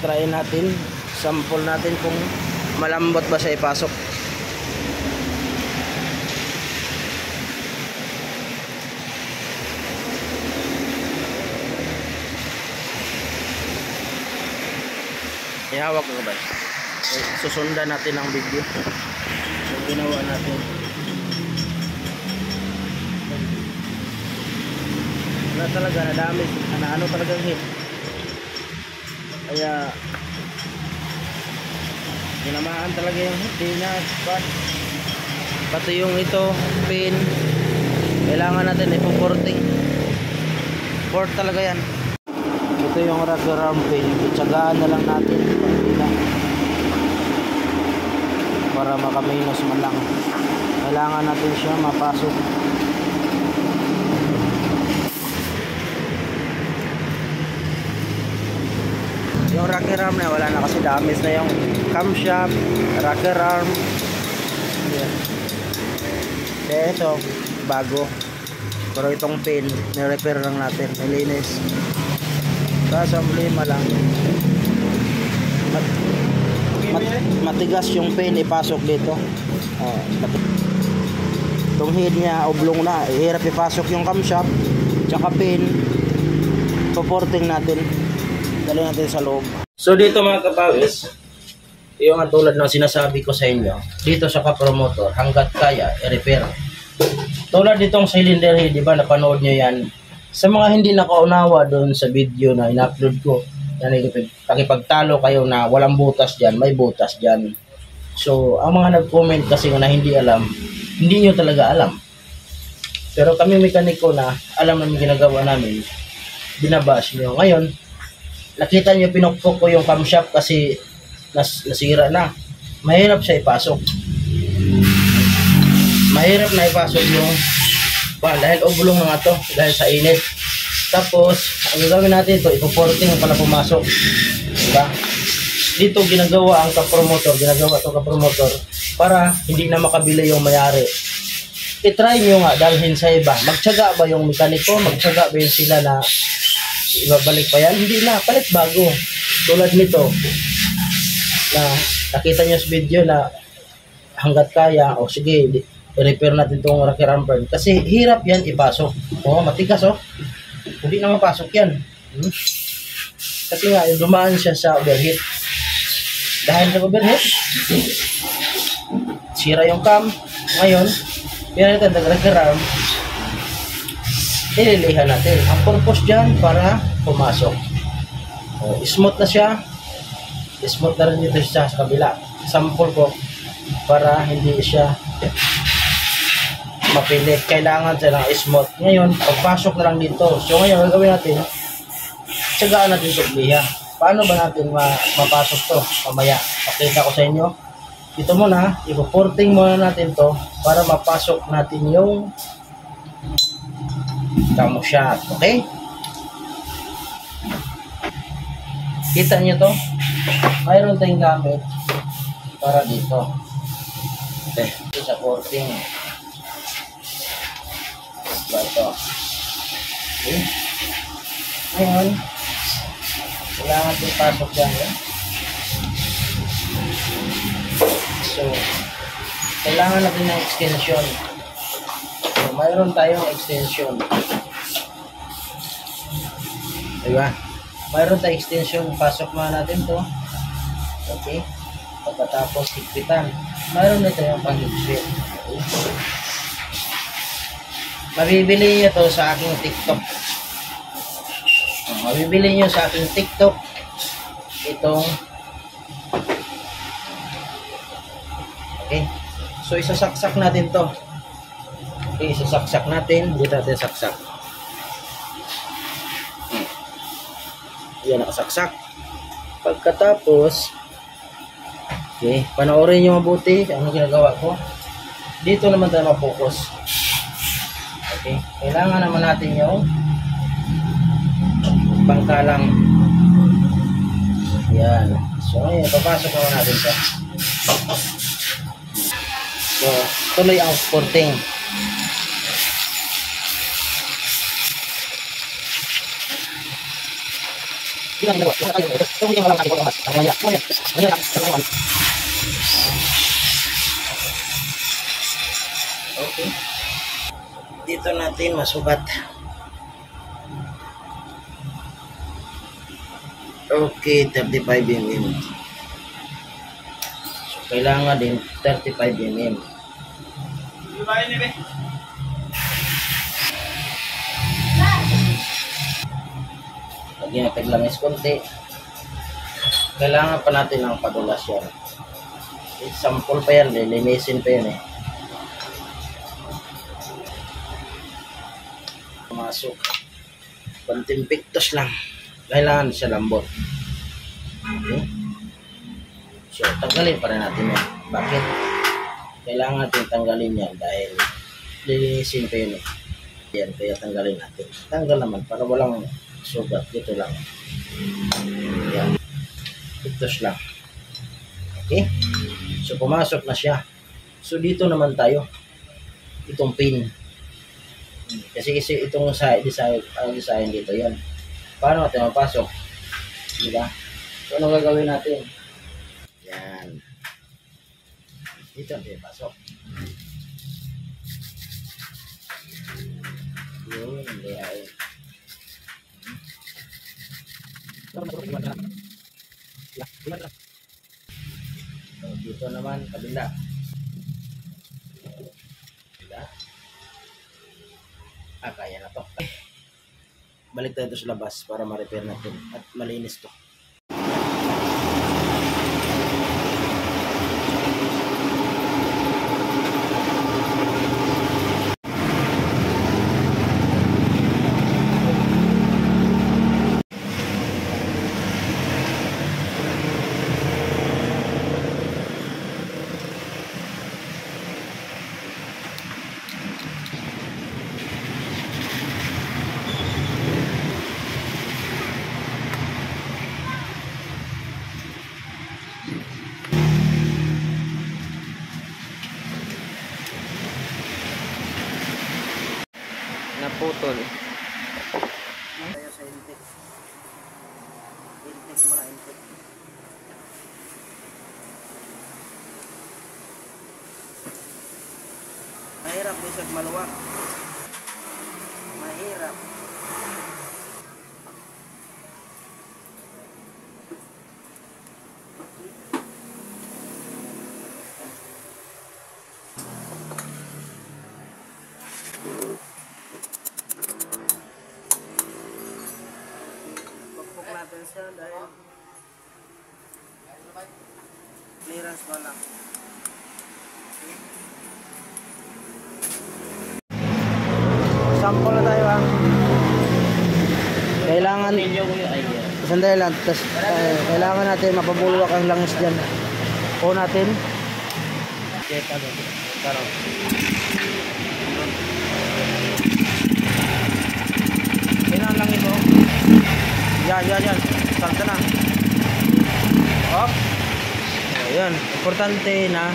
try natin, sample natin kung malambot ba siya ipasok. Ihawak ko ba? Susundan natin ang video. So ginawa natin. Wala talaga na damage, ano talagang hit. Kaya ginamaan talaga yung hit, di na pati yung ito pin kailangan natin ipo-porting. Port talaga yan. Ito yung rocker arm pin, itsagaan na lang natin para makaminos man lang. Kailangan natin siya mapasok. Yung rocker arm na wala na kasi damage na yung camshaft, rocker arm. Yan. Kaya ito bago. Pero itong pin ni-repair lang natin, nilinis. Sa problema lang matigas yung pin ipasok dito. Itong head niya oblong na, hirap ipasok yung camshaft tsaka pin. Supporting natin, dali natin sa loob. So dito mga kapawis, yung tulad ng sinasabi ko sa inyo, dito sa kapromotor hanggat kaya i-repair. Tulad ditong cylinder head, di ba napanood nyo yan. Sa mga hindi nakaunawa doon sa video na in-upload ko, nakipagtalo kayo na walang butas dyan, may butas dyan. So, ang mga nag-comment kasi na hindi alam, hindi nyo talaga alam. Pero kami mekaniko na alam namin ginagawa namin, binabash nyo. Ngayon, nakita nyo pinukpok ko yung camshaft kasi nasira na. Mahirap siya ipasok. Mahirap na ipasok yung dahil oblong na nga to, dahil sa init. Tapos, ang gagawin natin ito, ipo-porting para pumasok. Diba? Dito ginagawa ang kapromotor, ginagawa itong kapromotor para hindi na makabili yung mayari. I-try nyo nga, dalhin sa iba. Magtyaga ba yung mekaniko? Magtyaga ba yung sila na ibabalik pa yan? Hindi na, palit bago. Tulad nito, na nakita nyo sa video na hanggat kaya, o sige, i-repair natin itong rocker arm pin. Kasi hirap yan ipasok. O, matigas o. Hindi na mapasok yan. Kasi nga, dumaan siya sa overheat. Dahil sa overheat, sira yung cam. Ngayon, pinalitan ng rocker arm, ililihan natin. Ang purpose dyan para pumasok. O, smooth na siya. Smooth na rin dito siya sa kabila. Sample ko para hindi siya mapilit. Kailangan siya ng smooth. Ngayon, pagpasok na lang dito. So ngayon, gagawin natin, tsagaan natin subliha. Paano ba natin mapasok to? Mamaya, pakita ko sa inyo. Ito muna, ipo-porting muna natin to para mapasok natin yung camshaft. Okay? Kita nyo to? Mayroon tayong gamit para dito. Okay. Ito sa porting. Ito. Okay. Ngayon, kailangan din pasok dyan. Eh? So, kailangan natin ng extension. So, mayroon tayong extension. Diba? Mayroon tayong extension. Pasok muna natin to. Okay. Pagkatapos, higpitan. Mayroon na tayong pang-higpit. Okay. Mabibili nyo to sa aking TikTok. Mabibili nyo sa aking TikTok itong okay. So isasaksak natin to. Okay, isasaksak natin. Dito natin saksak. Yan, nakasaksak. Pagkatapos okay, panoorin nyo mabuti ano ginagawa ko. Dito naman tayo ma-focus. Okay, kailangan naman natin yung pangkalang. Yan. So, ngayon, papasok naman natin siya. So, tuloy ang porting. Okay. Dito natin masukat. Okay, 35 mm. So, kailangan din 35 mm. Lagyan natin langis konti. Kailangan pa natin ng padulas yan. Sample pa yan, lilinisin pa yan eh. Pumasok. Konting pictos lang. Kailangan siya lambot. Okay. So, tanggalin pa rin natin yan. Bakit? Kailangan natin tanggalin yan dahil lilinisin pa yun eh. Yan, kaya tanggalin natin. Tanggal naman para walang sugat. Dito lang. Yan. Pictos lang. Okay? So, pumasok na siya. So, dito naman tayo. Itong pin. Kasi itong design dito yan. Paano natin mapasok? Diba? So, ano gagawin natin? Yan. Dito natin pasok. Yun, hindi ay. So, dito naman, kabila. Kabila. Kaya na to. Balik tayo sa labas para ma-repair natin at malinis to. Naputol. Tayo sa intake. Intake muna, intake. Mahirap bisag maluwag. Mahirap. Natin siya dahil clearance pa lang. Sample na tayo ha. Kailangan sandali lang. Kailangan natin mapabulwak ang langis dyan. O natin. Check agad. Taro. Kailangan lang ito. Yan. Salta na. Hop. Ayan. Importante na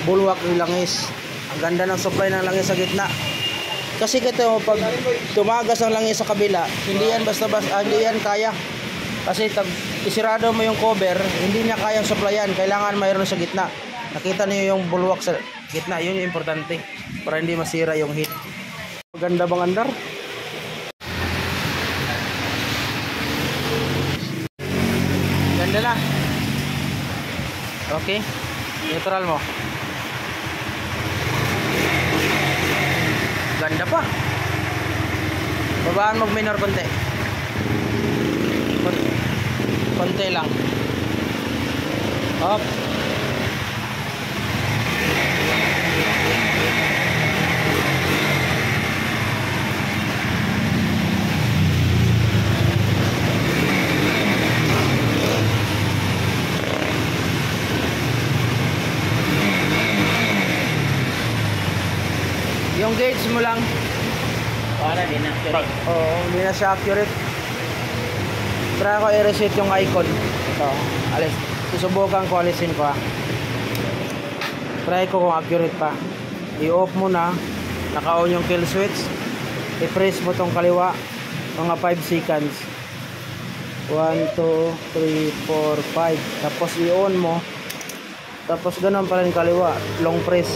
bulwak yung langis. Ang ganda ng supply ng langis sa gitna. Kasi ito, pag tumagas ang langis sa kabila, hindi yan basta-basta, hindi yan kaya. Kasi isirado mo yung cover, hindi niya kayang supplyan. Kailangan mayroon sa gitna. Nakita niyo yung bulwak sa gitna. Yun yung importante. Para hindi masira yung heat. Maganda bang andar? Ganda na. Okay. Neutral mo. Ganda pa. Babaan mo minor konti. Konti lang. Hop. Yung gauge mo lang. Para din accurate. Oo, hindi na siya accurate. Try ko i-reset yung icon. Ito, alis. Susubukan ko, alisin ko ha. Try ko kung accurate pa. I-off mo na. Naka-on yung kill switch. I-press mo tong kaliwa. Mga 5 seconds. 1, 2, 3, 4, 5. Tapos i-on mo. Tapos ganun pa rin kaliwa. Long press.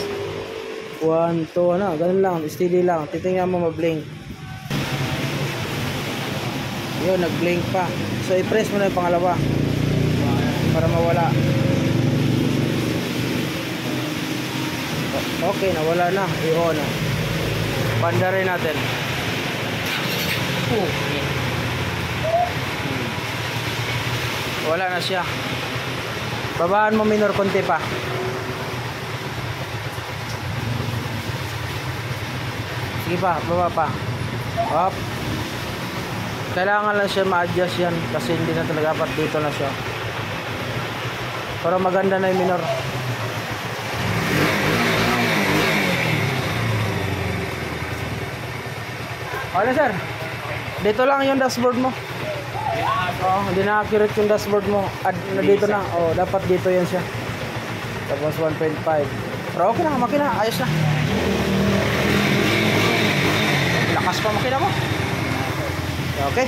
1, 2, ano. Ganun lang. Steady lang. Titingnan mo ma-blink. Yun, nag-blink pa. So, i-press mo na yung pangalawa. Para mawala. Okay, nawala na. I-on na. Panda rin natin. Wala na siya. Babaan mo minor konti pa. Sige pa, baba pa. Up. Kailangan lang siya ma-adjust yan kasi hindi na talaga dapat dito na siya. Pero maganda na yung minor. Ano sir? Dito lang yung dashboard mo. Oo, hindi na accurate yung dashboard mo. Dito na. Oh, dapat dito yan siya. Tapos 1.5. Pero okay na, makina. Ayos na. Lakas pa makina mo. Okay.